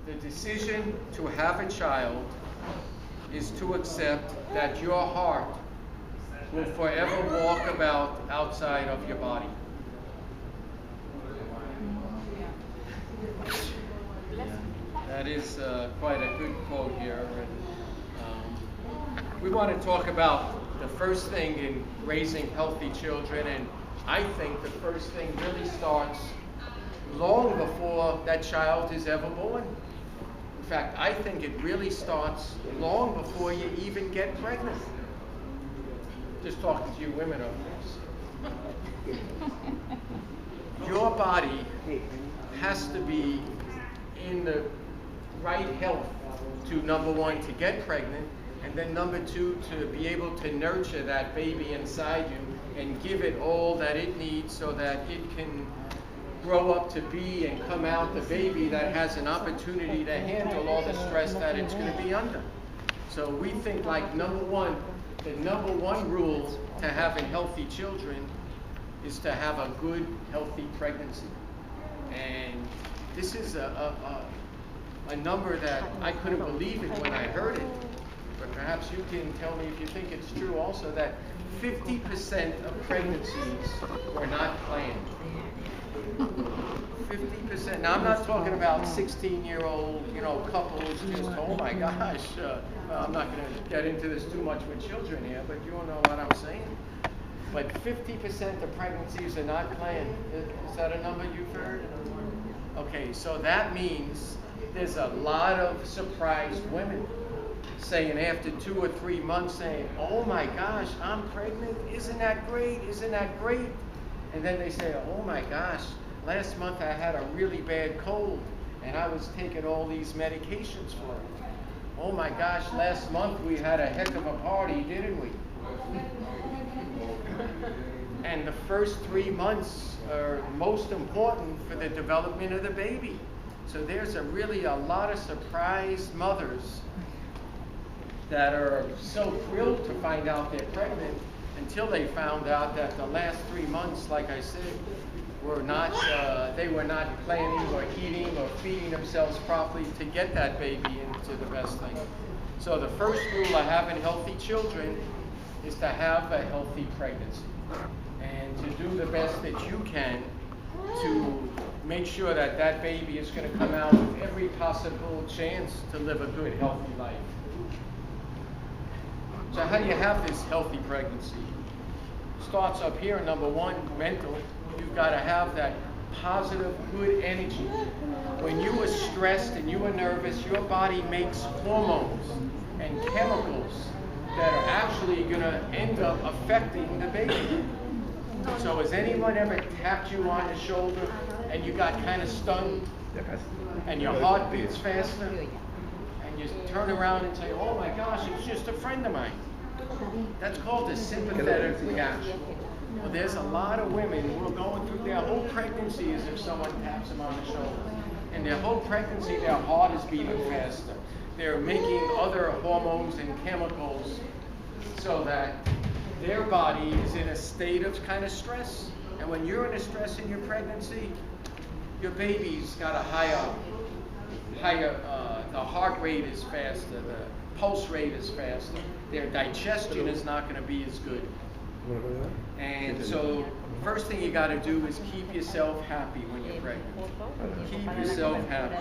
The decision to have a child is to accept that your heart will forever walk about outside of your body. That is quite a good quote here. We want to talk about the first thing in raising healthy children, and I think the first thing really starts long before that child is ever born. In fact, I think it really starts long before you even get pregnant. Just talking to you women, of course. Your body has to be in the right health to, number one, to get pregnant, and then number two, to be able to nurture that baby inside you and give it all that it needs so that it can grow up to be and come out the baby that has an opportunity to handle all the stress that it's going to be under. So we think, like, the number one rule to having healthy children is to have a good, healthy pregnancy. And this is a number that I couldn't believe it when I heard it, but perhaps you can tell me if you think it's true also, that 50% of pregnancies were not planned. 50%. Now, I'm not talking about 16-year-old, couples just, oh my gosh, I'm not going to get into this too much with children here, but you all know what I'm saying. But 50% of pregnancies are not planned. Is that a number you've heard? Okay, so that means there's a lot of surprised women saying after 2 or 3 months, saying, oh my gosh, I'm pregnant, isn't that great, isn't that great? And then they say, oh my gosh, last month I had a really bad cold and I was taking all these medications for it. Oh my gosh, last month we had a heck of a party, didn't we? And the first 3 months are most important for the development of the baby. So there's really a lot of surprised mothers that are so thrilled to find out they're pregnant until they found out that the last 3 months, like I said, were not, they were not planning or eating or feeding themselves properly to get that baby into the best thing. So the first rule of having healthy children is to have a healthy pregnancy and to do the best that you can to make sure that that baby is going to come out with every possible chance to live a good, healthy life. So how do you have this healthy pregnancy? Starts up here, number one, mental. You've got to have that positive, good energy. When you are stressed and you are nervous, your body makes hormones and chemicals that are actually going to end up affecting the baby. So has anyone ever tapped you on the shoulder and you got kind of stunned and your heart beats faster and you turn around and say, oh my gosh, it's just a friend of mine? That's called a sympathetic reaction. Well, there's a lot of women who are going through their whole pregnancy as if someone taps them on the shoulder. And their whole pregnancy, their heart is beating faster. They're making other hormones and chemicals so that their body is in a state of kind of stress. And when you're in a stress in your pregnancy, your baby's got a higher, the heart rate is faster, the pulse rate is faster, their digestion is not going to be as good. And so first thing you got to do is keep yourself happy when you're pregnant. Keep yourself happy.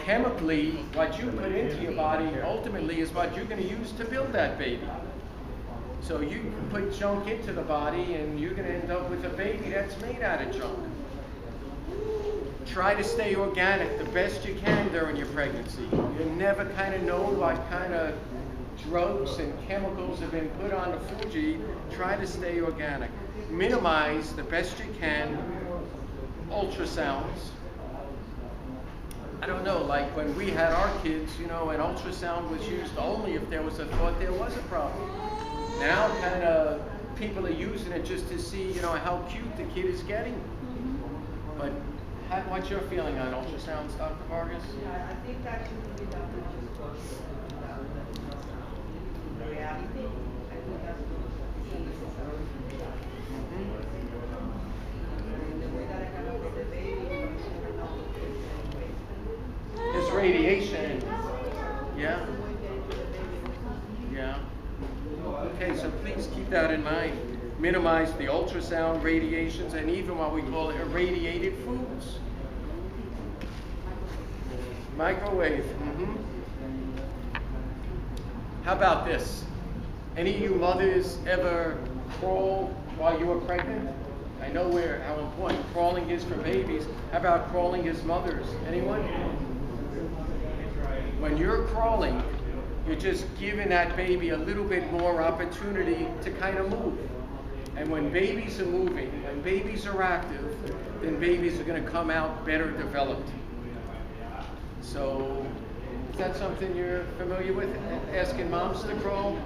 Chemically, what you put into your body ultimately is what you're going to use to build that baby. So you can put junk into the body and you're going to end up with a baby that's made out of junk. Try to stay organic the best you can during your pregnancy. You never kind of know what kind of drugs and chemicals have been put on the food you eat. Try to stay organic. Minimize the best you can ultrasounds. I don't know, like when we had our kids, an ultrasound was used only if there was a thought there was a problem. Now kind of people are using it just to see, how cute the kid is getting. But what's your feeling on ultrasounds, Dr. Vargas? Yeah, I think that should be done. The reality, I think that's the way that I got up with the baby, radiation. Yeah. Yeah. Okay, so please keep that in mind. Minimize the ultrasound radiations and even what we call irradiated foods. Microwave. How about this? Any of you mothers ever crawl while you were pregnant? I know how important crawling is for babies. How about crawling as mothers? Anyone? When you're crawling, you're just giving that baby a little bit more opportunity to kind of move. And when babies are moving, when babies are active, then babies are going to come out better developed. So, is that something you're familiar with? Asking moms to crawl?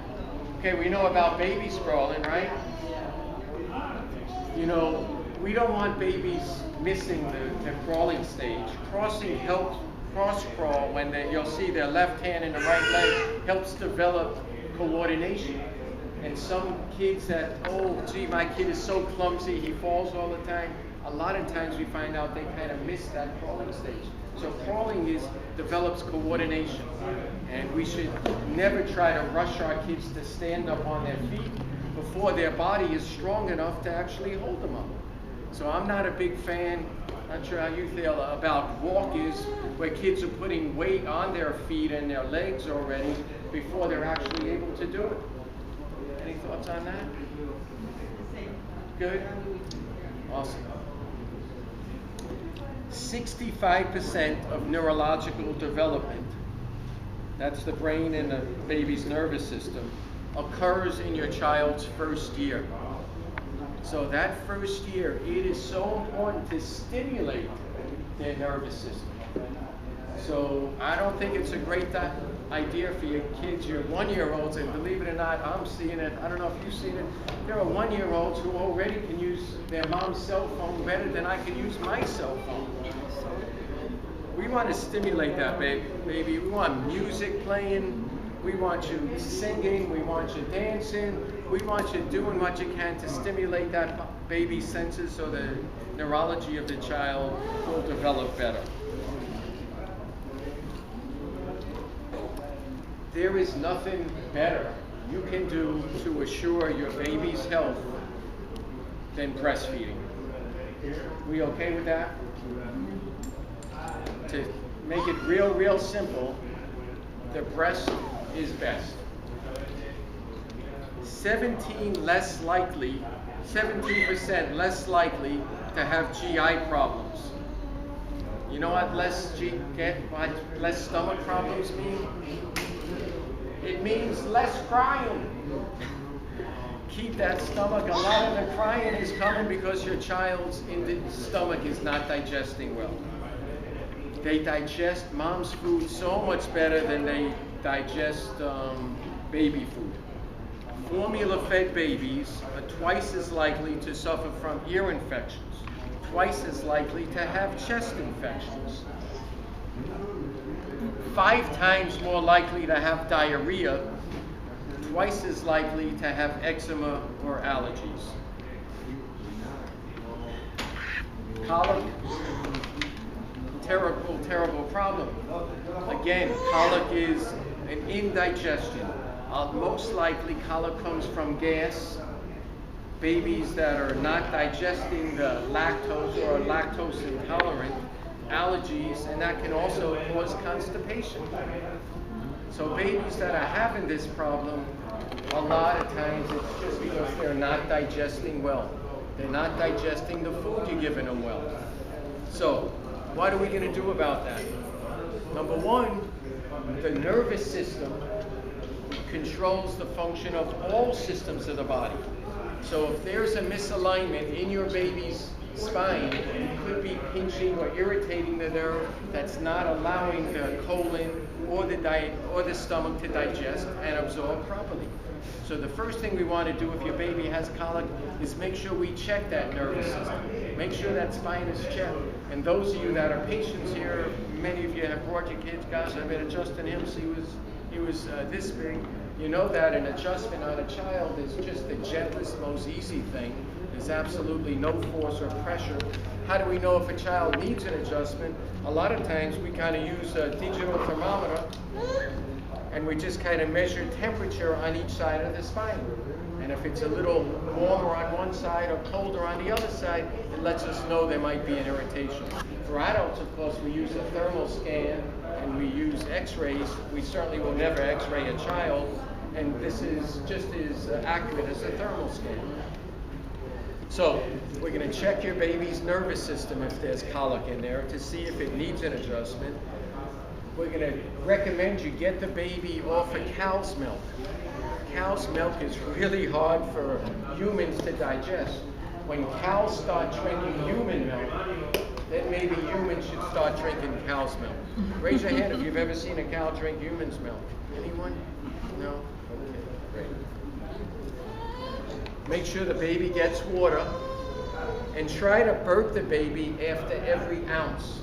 Okay, we know about babies crawling, right? You know, we don't want babies missing the crawling stage. Cross crawl, when you'll see their left hand and the right leg, helps develop coordination. And some kids that, oh, gee, my kid is so clumsy, he falls all the time. A lot of times we find out they kind of miss that crawling stage. So crawling develops coordination. And we should never try to rush our kids to stand up on their feet before their body is strong enough to actually hold them up. So I'm not a big fan, not sure how you feel, about walkers where kids are putting weight on their feet and their legs already before they're actually able to do it. Any thoughts on that? Good? Awesome. 65% of neurological development, that's the brain and the baby's nervous system, occurs in your child's first year. So that first year, it is so important to stimulate their nervous system. So I don't think it's a great idea for your kids, your 1-year-olds, and believe it or not, I'm seeing it, I don't know if you've seen it, there are 1-year-olds who already can use their mom's cell phone better than I can use my cell phone. We want to stimulate that baby. We want music playing, we want you singing, we want you dancing, we want you doing what you can to stimulate that baby's senses so the neurology of the child will develop better. There is nothing better you can do to assure your baby's health than breastfeeding. We okay with that? To make it real simple, the breast is best. 17% less likely to have GI problems. You know what less stomach problems mean? It means less crying. Keep that stomach. A lot of the crying is coming because your child's stomach is not digesting well. They digest mom's food so much better than they digest baby food. Formula-fed babies are twice as likely to suffer from ear infections, twice as likely to have chest infections, 5 times more likely to have diarrhea, twice as likely to have eczema or allergies. Colic, terrible problem. Again, colic is an indigestion. Most likely colic comes from gas. Babies that are not digesting the lactose or are lactose intolerant, allergies, and that can also cause constipation. So babies that are having this problem, a lot of times it's just because they're not digesting well. They're not digesting the food you're giving them well. So what are we going to do about that? Number one, the nervous system controls the function of all systems of the body. So if there's a misalignment in your baby's spine, it could be pinching or irritating the nerve that's not allowing the colon or the stomach to digest and absorb properly. So the first thing we want to do if your baby has colic is make sure we check that nervous system. Make sure that spine is checked. And those of you that are patients here, many of you have brought your kids. Gosh, I've been adjusting him since he was this big. You know that an adjustment on a child is just the gentlest, most easy thing. There's absolutely no force or pressure. How do we know if a child needs an adjustment? A lot of times we kind of use a digital thermometer and we just kind of measure temperature on each side of the spine. And if it's a little warmer on one side or colder on the other side, it lets us know there might be an irritation. For adults, of course, we use a thermal scan and we use x-rays. We certainly will never x-ray a child, and this is just as accurate as a thermal scan. So we're going to check your baby's nervous system if there's colic in there to see if it needs an adjustment. We're going to recommend you get the baby off of cow's milk. Cow's milk is really hard for humans to digest. When cows start drinking human milk, then maybe humans should start drinking cow's milk. Raise your hand if you've ever seen a cow drink human's milk. Anyone? No? Okay, great. Make sure the baby gets water and try to burp the baby after every ounce.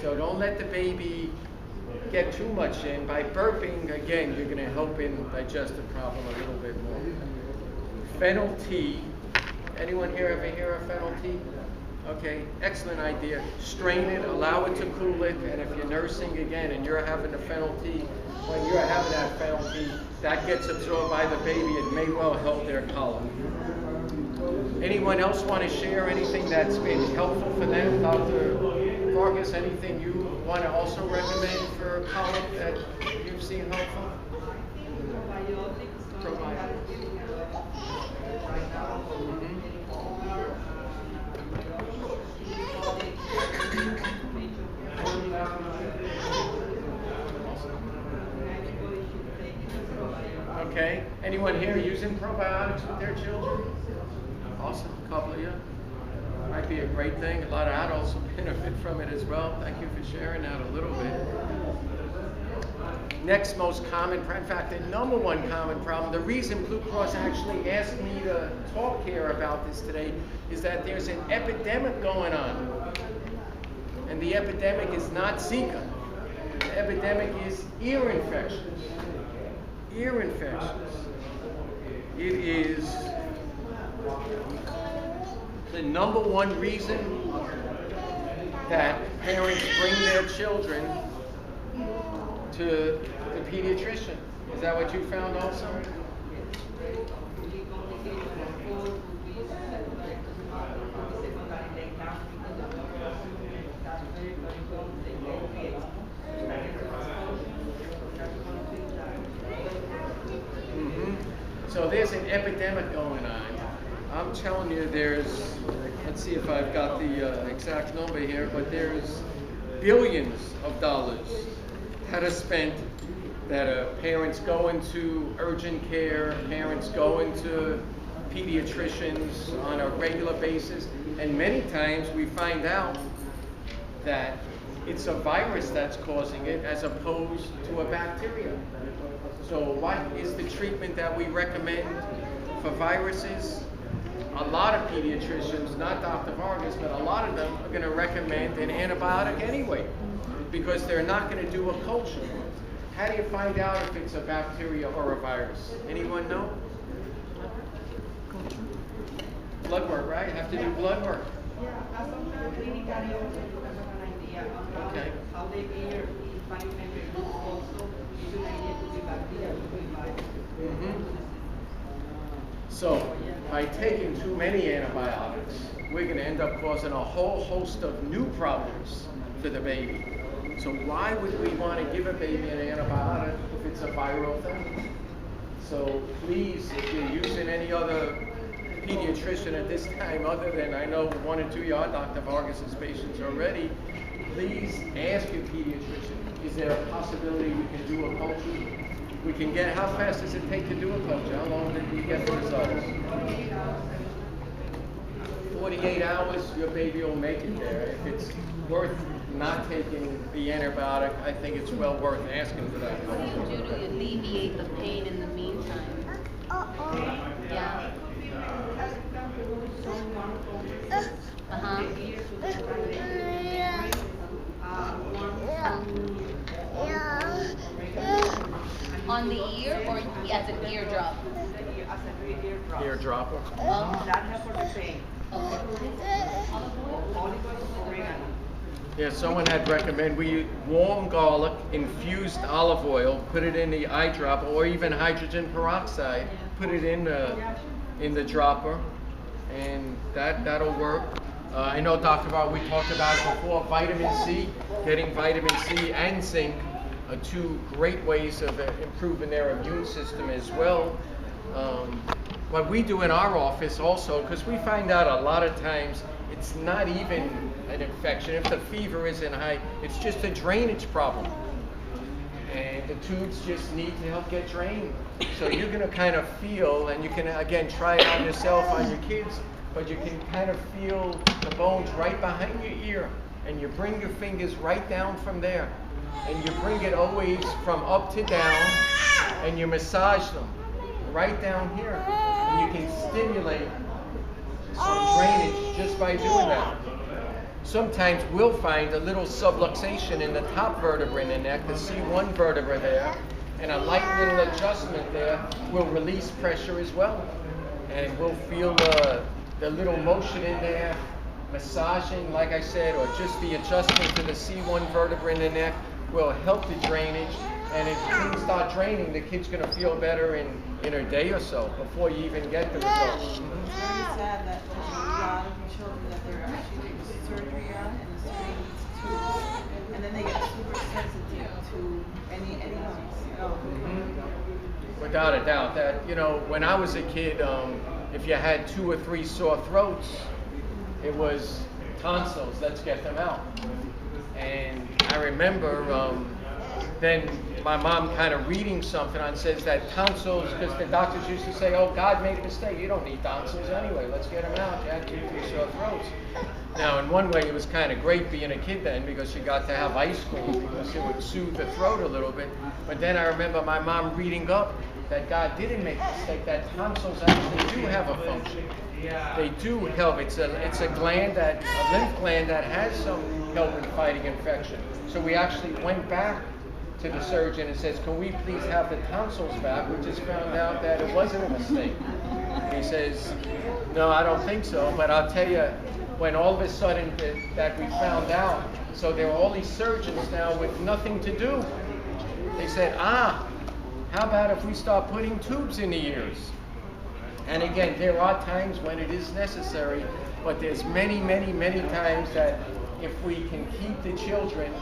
So don't let the baby get too much in. By burping, again, you're going to help in digestive problem a little bit more. Fennel tea. Anyone here ever hear of fennel tea? Okay, excellent idea. Strain it, allow it to cool it, and if you're nursing again and you're having the fennel tea, when you're having that fennel tea, that gets absorbed by the baby. It may well help their colic. Anyone else want to share anything that's been helpful for them? Dr. Vargas, anything you want to also recommend for colic that you've seen helpful? Probiotics. Okay. Anyone here using probiotics with their children? Awesome. A couple of you. Might be a great thing. A lot of adults will benefit from it as well. Thank you for sharing that a little bit. Next most common, in fact, the number one common problem, the reason Blue Cross actually asked me to talk here about this today is that there's an epidemic going on. And the epidemic is not Zika. The epidemic is ear infections. Ear infections. It is the number one reason that parents bring their children to the pediatrician. Is that what you found also? So there's an epidemic going on. I'm telling you, there's, let's see if I've got the exact number here, but there's billions of dollars that are spent, that parents go into urgent care, parents go into pediatricians on a regular basis, and many times we find out that it's a virus that's causing it as opposed to a bacteria. So what is the treatment that we recommend for viruses? A lot of pediatricians, not Dr. Vargas, but a lot of them are going to recommend an antibiotic anyway, because they're not going to do a culture. How do you find out if it's a bacteria or a virus? Anyone know? Blood work, right? You have to do blood work. Yeah, sometimes clinically you have an idea of how the ear is manufactured also. It's an idea to be bacteria, to be virus. So, by taking too many antibiotics, we're going to end up causing a whole host of new problems for the baby. So why would we want to give a baby an antibiotic if it's a viral thing? So please, if you're using any other pediatrician at this time, other than I know one or two of you are Dr. Vargas's patients already, please ask your pediatrician, is there a possibility we can do a culture? We can get, how fast does it take to do a culture? How long did we get the results? 48 hours, your baby will make it there. If it's worth not taking the antibiotic, I think it's well worth asking for that. What do you do to alleviate the pain in the meantime? Yeah. On on the ear or as an eardrop? As a eardrop. Eardropper. That helps for the pain. Okay. Olive oil, oregano. Yeah, someone had recommended we use warm garlic, infused olive oil, put it in the eye dropper, or even hydrogen peroxide, put it in the dropper, and that'll work. I know, Dr. Bar, we talked about it before, vitamin C, getting vitamin C and zinc are two great ways of improving their immune system as well. What we do in our office also, because we find out a lot of times it's not even an infection. If the fever isn't high, it's just a drainage problem. And the tubes just need to help get drained. So you're going to kind of feel, and you can again try it on yourself, on your kids, but you can kind of feel the bones right behind your ear, and you bring your fingers right down from there, and you bring it always from up to down, and you massage them right down here, and you can stimulate some drainage just by doing that. Sometimes we'll find a little subluxation in the top vertebra in the neck, the C1 vertebra there, and a light little adjustment there will release pressure as well. And we'll feel the little motion in there, massaging, like I said, or just the adjustment to the C1 vertebra in the neck will help the drainage. And if things start draining, the kid's going to feel better in a day or so before you even get the results. It's very sad that there's a lot of children that they're actually doing surgery on, and the surgery needs tubes, and then they get super sensitive to any noise. Without a doubt, that when I was a kid, if you had 2 or 3 sore throats, it was tonsils. Let's get them out. And I remember then my mom kind of reading something and says that tonsils, because the doctors used to say, oh, God made a mistake. You don't need tonsils anyway. Let's get them out. You had 2 or 3 sore throats. Now, in one way, it was kind of great being a kid then because you got to have ice cream because it would soothe the throat a little bit. But then I remember my mom reading up that God didn't make a mistake, that tonsils actually do have a function. They do help. It's a gland, a lymph gland that has some help in fighting infection. So we actually went back to the surgeon and says, can we please have the tonsils back? We just found out that it wasn't a mistake. And he says, no, I don't think so, but I'll tell you, when all of a sudden that we found out, so there are all these surgeons now with nothing to do. They said, how about if we start putting tubes in the ears? And again, there are times when it is necessary, but there's many, many, many times that if we can keep the children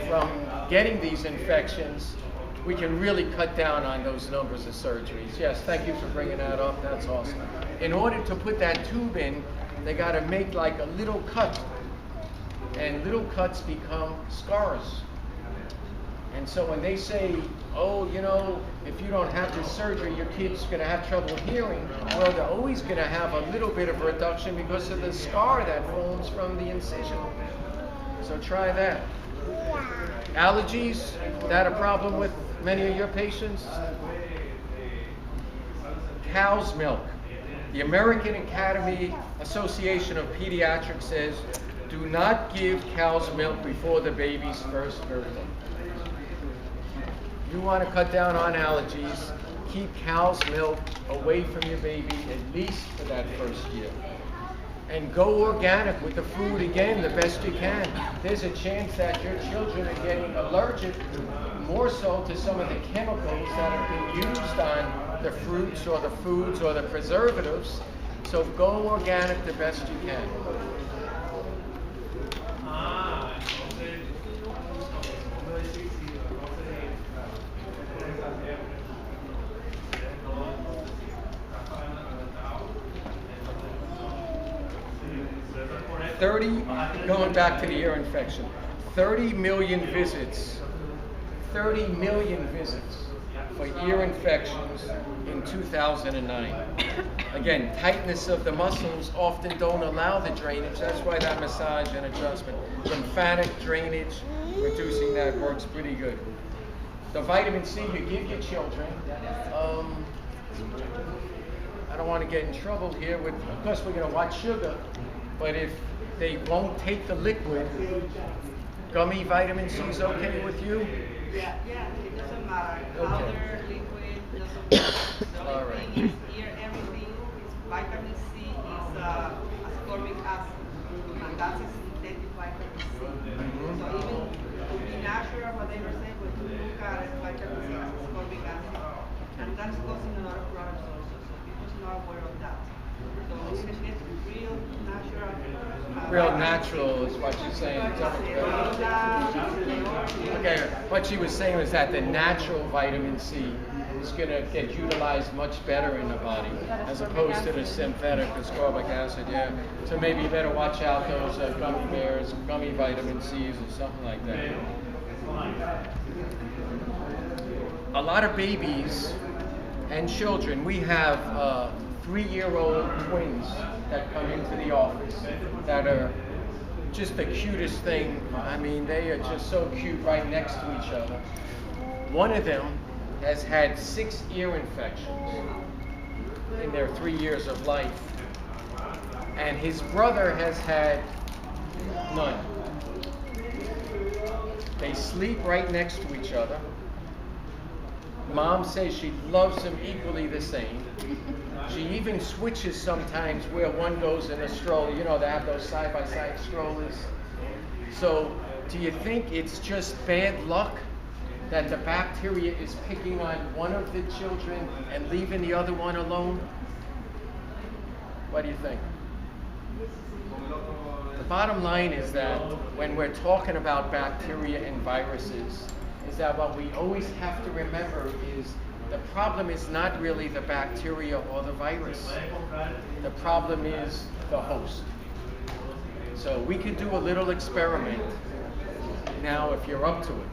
from getting these infections, we can really cut down on those numbers of surgeries. Yes, thank you for bringing that up. That's awesome. In order to put that tube in, they got to make like a little cut, and little cuts become scars. And so when they say, oh, if you don't have this surgery, your kid's going to have trouble hearing, well, they're always going to have a little bit of a reduction because of the scar that forms from the incision. So try that. Allergies, that a problem with many of your patients? Cow's milk. The American Academy Association of Pediatrics says, do not give cow's milk before the baby's first birthday. You want to cut down on allergies, keep cow's milk away from your baby at least for that first year. And go organic with the food again the best you can. There's a chance that your children are getting allergic more so to some of the chemicals that have been used on the fruits or the foods or the preservatives. So go organic the best you can. Going back to the ear infection, 30 million visits for ear infections in 2009. Again, tightness of the muscles often don't allow the drainage. That's why that massage and adjustment. Lymphatic drainage, reducing that works pretty good. The vitamin C you give your children, I don't want to get in trouble here with, of course we're going to watch sugar, but if they won't take the liquid, gummy vitamin C is okay with you? Yeah, it doesn't matter. Okay. Powder, liquid, doesn't matter. The All only right. thing is here, everything is vitamin C is ascorbic acid, and that's a synthetic vitamin C. So even to be natural, whatever say, when you look at it, vitamin C has ascorbic acid, and that's causing a lot of problems also. So people's not aware of that. So we need to get real natural. Real natural is what you're saying. Okay, what she was saying was that the natural vitamin C is going to get utilized much better in the body as opposed to the synthetic ascorbic acid, yeah. So maybe you better watch out those gummy bears, gummy vitamin C's or something like that. A lot of babies and children, we have 3-year-old twins that come into the office that are just the cutest thing. I mean, they are just so cute right next to each other. One of them has had 6 ear infections in their 3 years of life, and his brother has had none. They sleep right next to each other. Mom says she loves them equally the same. She even switches sometimes where one goes in a stroller. You know, they have those side-by-side strollers. So do you think it's just bad luck that the bacteria is picking on one of the children and leaving the other one alone? What do you think? The bottom line is that when we're talking about bacteria and viruses, is that what we always have to remember is the problem is not really the bacteria or the virus. The problem is the host. So we could do a little experiment now if you're up to it.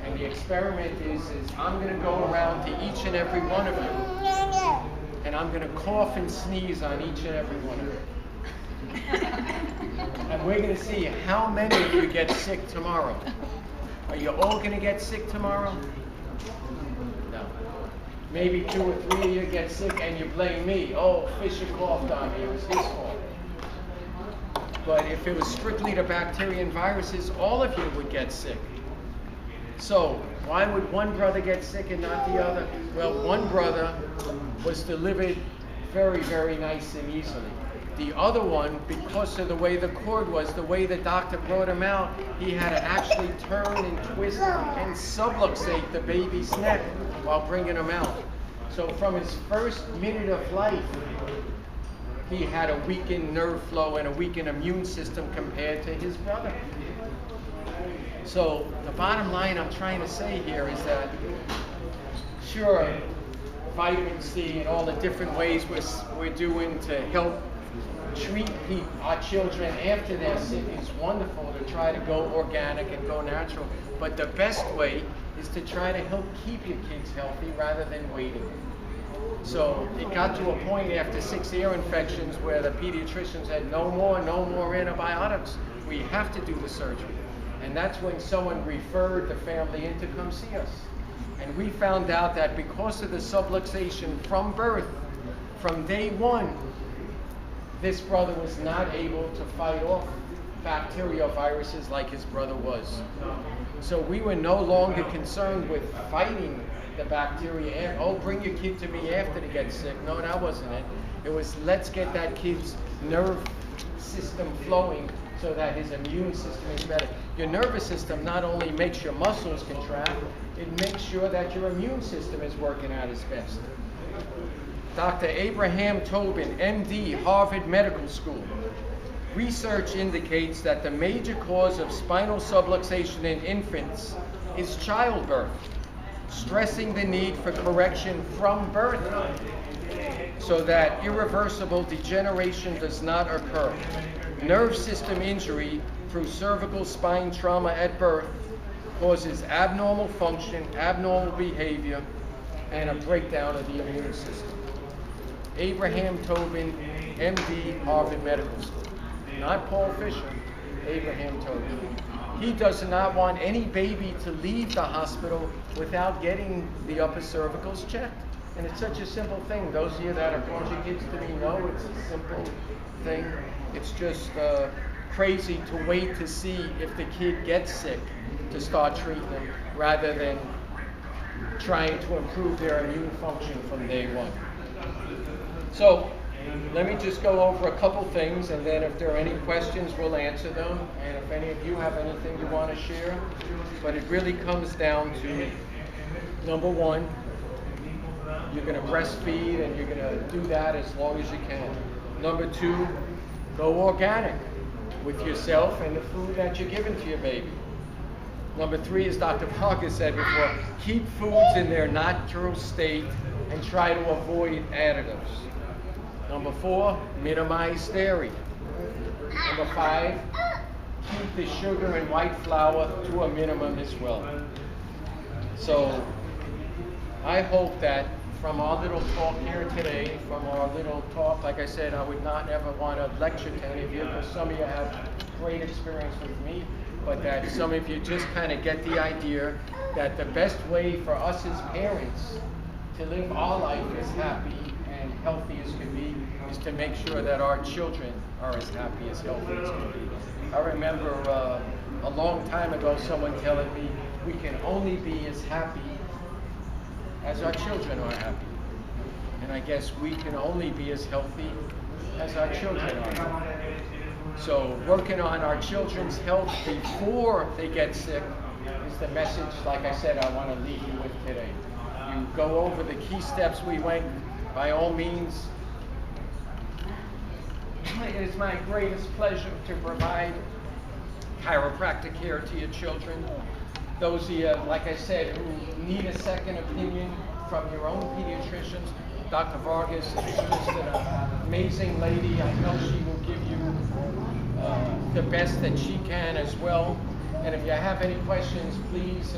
And the experiment is I'm going to go around to each and every one of you, and I'm going to cough and sneeze on each and every one of you. And we're going to see how many of you get sick tomorrow. Are you all going to get sick tomorrow? No. Maybe 2 or 3 of you get sick and you blame me. Oh, Fisher coughed on me. It was his fault. But if it was strictly the bacteria and viruses, all of you would get sick. So why would one brother get sick and not the other? Well, one brother was delivered very, very nice and easily. The other one, because of the way the cord was, the way the doctor brought him out, he had to actually turn and twist and subluxate the baby's neck while bringing him out. So from his first minute of life, he had a weakened nerve flow and a weakened immune system compared to his brother. So the bottom line I'm trying to say here is that, sure, vitamin C and all the different ways we're doing to help treat our children after they're sick is wonderful, to try to go organic and go natural. But the best way is to try to help keep your kids healthy rather than waiting. So it got to a point after 6 ear infections where the pediatrician said, no more antibiotics. We have to do the surgery. And that's when someone referred the family in to come see us. And we found out that because of the subluxation from birth, from day one, this brother was not able to fight off bacterial viruses like his brother was. So we were no longer concerned with fighting the bacteria and, oh, bring your kid to me after they get sick. No, that wasn't it. It was, let's get that kid's nerve system flowing so that his immune system is better. Your nervous system not only makes your muscles contract, it makes sure that your immune system is working at its best. Dr. Abraham Tobin, MD, Harvard Medical School. Research indicates that the major cause of spinal subluxation in infants is childbirth, stressing the need for correction from birth so that irreversible degeneration does not occur. Nerve system injury through cervical spine trauma at birth causes abnormal function, abnormal behavior, and a breakdown of the immune system. Abraham Tobin, MD, Harvard Medical School. Not Paul Fisher, Abraham Tobin. He does not want any baby to leave the hospital without getting the upper cervicals checked. And it's such a simple thing. Those of you that have brought your kids to me know it's a simple thing. It's just crazy to wait to see if the kid gets sick to start treatment rather than trying to improve their immune function from day one. So let me just go over a couple things, and then if there are any questions, we'll answer them. And if any of you have anything you want to share, but it really comes down to, number one, you're going to breastfeed, and you're going to do that as long as you can. Number two, go organic with yourself and the food that you're giving to your baby. Number three, as Dr. Vargas said before, keep foods in their natural state and try to avoid additives. Number four, minimize dairy. Number five, keep the sugar and white flour to a minimum as well. So I hope that from our little talk here today, from our little talk, like I said, I would not ever want to lecture to any of you, because some of you have great experience with me, but that some of you just kind of get the idea that the best way for us as parents to live our life as happy and healthy as can be is to make sure that our children are as happy, as healthy as can be. I remember a long time ago someone telling me we can only be as happy as our children are happy. And I guess we can only be as healthy as our children are healthy. So working on our children's health before they get sick is the message, like I said, I want to leave you with today. You go over the key steps we went, by all means. It is my greatest pleasure to provide chiropractic care to your children. Those of you, like I said, who need a second opinion from your own pediatricians, Dr. Vargas is just an amazing lady. I know she will give you the best that she can as well. And if you have any questions, please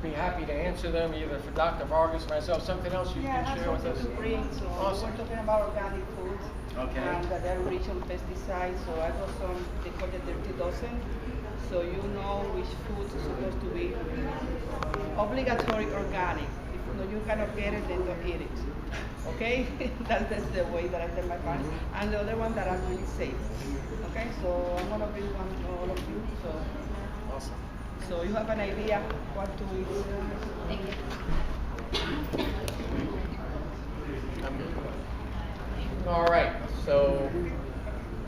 be happy to answer them, either for Dr. Vargas, myself, something else you can share with us. To bring, so Awesome. we're talking about organic foods. Okay. And that they're rich on pesticides, so I got some, they call it dirty dozen. So you know which food is supposed to be obligatory organic. If you cannot get it, then don't eat it. Okay? that's the way that I tell my parents. And the other one that are really safe. Okay? So I'm gonna bring one to all of you. So Awesome. so you have an idea what to eat. Thank you. All right, so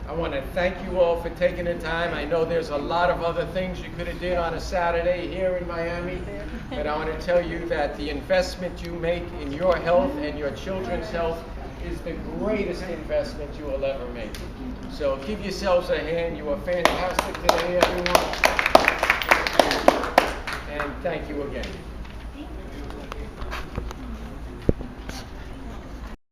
I want to thank you all for taking the time. I know there's a lot of other things you could have did on a Saturday here in Miami, but I want to tell you that the investment you make in your health and your children's health is the greatest investment you will ever make. So give yourselves a hand. You were fantastic today, everyone. And thank you again.